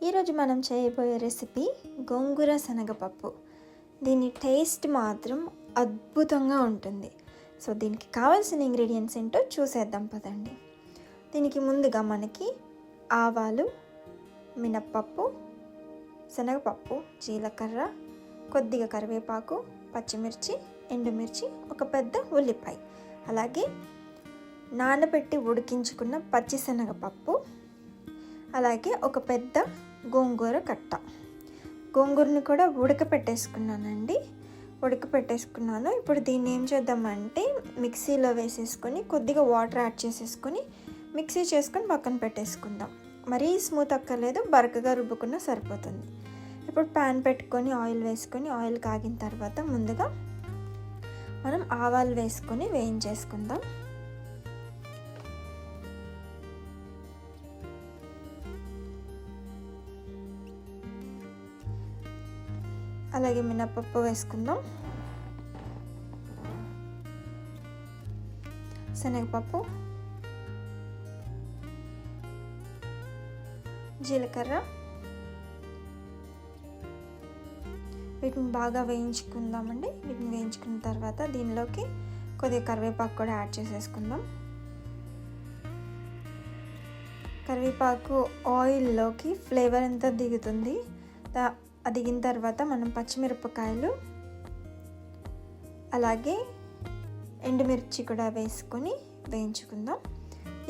ఈరోజు మనం చేయబోయే రెసిపీ గోంగూర శనగపప్పు. దీని టేస్ట్ మాత్రం అద్భుతంగా ఉంటుంది. సో దీనికి కావాల్సిన ఇంగ్రీడియంట్స్ ఏంటో చూసేద్దాం పదండి. దీనికి ముందుగా మనకి ఆవాలు, మినప్పప్పు, శనగపప్పు, జీలకర్ర, కొద్దిగా కరివేపాకు, పచ్చిమిర్చి, ఎండుమిర్చి, ఒక పెద్ద ఉల్లిపాయ, అలాగే నానబెట్టి ఉడికించుకున్న పచ్చిశనగపప్పు, అలాగే ఒక పెద్ద గోంగూర కట్ట. గోంగూరని కూడా ఉడకపెట్టేసుకున్నాను. ఇప్పుడు దీన్ని ఏం చేద్దామంటే మిక్సీలో వేసేసుకొని కొద్దిగా వాటర్ యాడ్ చేసేసుకొని మిక్సీ చేసుకొని పక్కన పెట్టేసుకుందాం. మరీ స్మూత్ అక్కర్లేదు, బరకగా రుబ్బుకున్నా సరిపోతుంది. ఇప్పుడు ప్యాన్ పెట్టుకొని ఆయిల్ వేసుకొని ఆయిల్ కాగిన తర్వాత ముందుగా మనం ఆవాలు వేసుకొని వేయించేసుకుందాం. అలాగే మినప్పప్పు వేసుకుందాం, శనగపప్పు, జీలకర్ర, వీటిని బాగా వేయించుకుందామండి. వీటిని వేయించుకున్న తర్వాత దీనిలోకి కొద్దిగా కరివేపాకు కూడా యాడ్ చేసేసుకుందాం. కరివేపాకు ఆయిల్లోకి ఫ్లేవర్ అంతా దిగుతుంది. దిగిన తర్వాత మనం పచ్చిమిరపకాయలు అలాగే ఎండుమిర్చి కూడా వేసుకొని వేయించుకుందాం.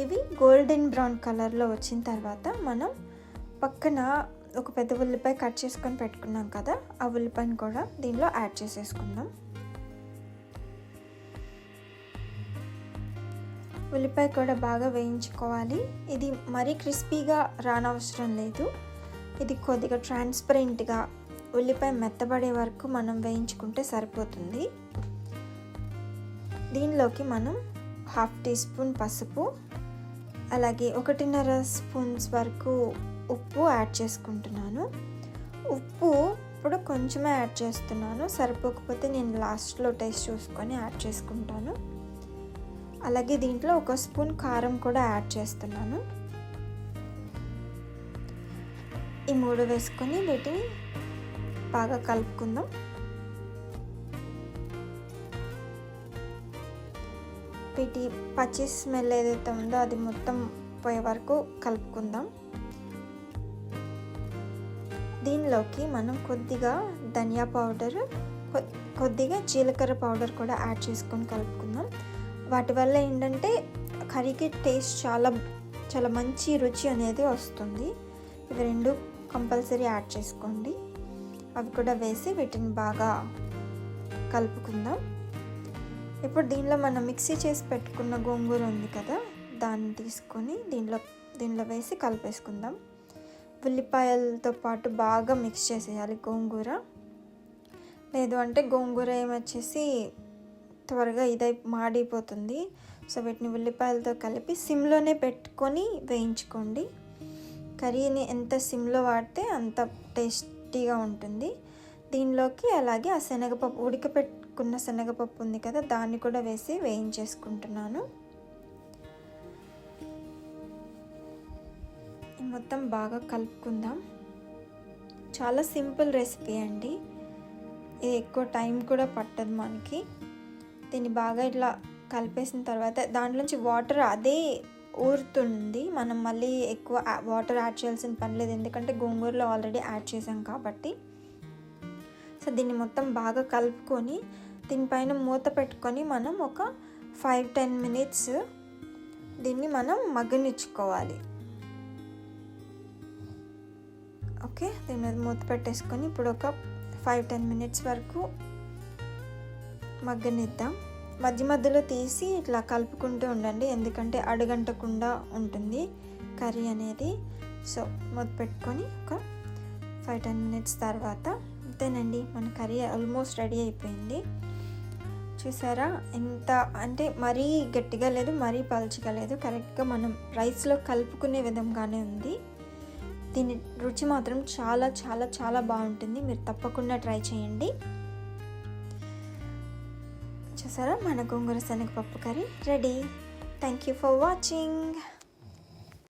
ఇవి గోల్డెన్ బ్రౌన్ కలర్లో వచ్చిన తర్వాత మనం పక్కన ఒక పెద్ద ఉల్లిపాయ కట్ చేసుకొని పెట్టుకున్నాం కదా, ఆ ఉల్లిపాయను కూడా దీనిలో యాడ్ చేసేసుకుందాం. ఉల్లిపాయ కూడా బాగా వేయించుకోవాలి. ఇది మరీ క్రిస్పీగా రానవసరం లేదు. ఇది కొద్దిగా ట్రాన్స్పరెంట్గా ఉల్లిపాయ మెత్తబడే వరకు మనం వేయించుకుంటే సరిపోతుంది. దీనిలోకి మనం 1/2 టీ స్పూన్ పసుపు, అలాగే 1.5 స్పూన్స్ వరకు ఉప్పు యాడ్ చేసుకుంటున్నాను. ఉప్పు ఇప్పుడు కొంచెమే యాడ్ చేస్తున్నాను, సరిపోకపోతే నేను లాస్ట్లో టేస్ట్ చూసుకొని యాడ్ చేసుకుంటాను. అలాగే దీంట్లో 1 స్పూన్ కారం కూడా యాడ్ చేస్తున్నాను. ఈ 3 వేసుకొని వీటిని బాగా కలుపుకుందాం. వీటి పచ్చి స్మెల్ ఏదైతే ఉందో అది మొత్తం పోయే వరకు కలుపుకుందాం. దీనిలోకి మనం కొద్దిగా ధనియా పౌడర్, కొద్దిగా జీలకర్ర పౌడర్ కూడా యాడ్ చేసుకొని కలుపుకుందాం. వాటి వల్ల ఏంటంటే కర్రీకి టేస్ట్ చాలా మంచి రుచి అనేది వస్తుంది. ఇవి 2 కంపల్సరీ యాడ్ చేసుకోండి. అవి కూడా వేసి వీటిని బాగా కలుపుకుందాం. ఇప్పుడు దీనిలో మనం మిక్సీ చేసి పెట్టుకున్న గోంగూర ఉంది కదా, దాన్ని తీసుకొని దీనిలో వేసి కలిపేసుకుందాం. ఉల్లిపాయలతో పాటు బాగా మిక్స్ చేసేయాలి గోంగూర. లేదు అంటే గోంగూర ఏమొచ్చేసి త్వరగా మాడిపోతుంది. సో వీటిని ఉల్లిపాయలతో కలిపి సిమ్లోనే పెట్టుకొని వేయించుకోండి. కర్రీని ఎంత సిమ్లో వాడితే అంత టేస్టీగా ఉంటుంది. దీనిలోకి అలాగే ఆ శనగపప్పు, ఉడకపెట్టుకున్న శనగపప్పు ఉంది కదా, దాన్ని కూడా వేసి వేయించేసుకుంటున్నాను. మొత్తం బాగా కలుపుకుందాం. చాలా సింపుల్ రెసిపీ అండి. ఇది ఎక్కువ టైం కూడా పట్టదు మనకి. దీన్ని బాగా ఇట్లా కలిపేసిన తర్వాత దాంట్లోంచి వాటర్ అదే ఊరుతుంది. మనం మళ్ళీ ఎక్కువ వాటర్ యాడ్ చేయాల్సిన పని లేదు, ఎందుకంటే గోంగూరలో ఆల్రెడీ యాడ్ చేసాం కాబట్టి. సో దీన్ని మొత్తం బాగా కలుపుకొని దీనిపైన మూత పెట్టుకొని మనం ఒక 5-10 మినిట్స్ దీన్ని మనం మగ్గనిచ్చుకోవాలి. ఓకే, దీని మీద మూత పెట్టేసుకొని ఇప్పుడు ఒక 5-10 మినిట్స్ వరకు మగ్గనిద్దాం. మధ్య మధ్యలో తీసి ఇట్లా కలుపుకుంటూ ఉండండి, ఎందుకంటే అడుగంటకుండా ఉంటుంది కర్రీ అనేది. సో మూత పెట్టుకొని ఒక 5-10 మినిట్స్ తర్వాత అంతేనండి, మన కర్రీ ఆల్మోస్ట్ రెడీ అయిపోయింది. చూసారా ఎంత అంటే మరీ గట్టిగా లేదు, మరీ పలుచగా లేదు, కరెక్ట్గా మనం రైస్లో కలుపుకునే విధంగానే ఉంది. దీని రుచి మాత్రం చాలా చాలా చాలా బాగుంటుంది. మీరు తప్పకుండా ట్రై చేయండి. చూసారా మన గోంగూర శనగపప్పు curry ready. Thank you for watching.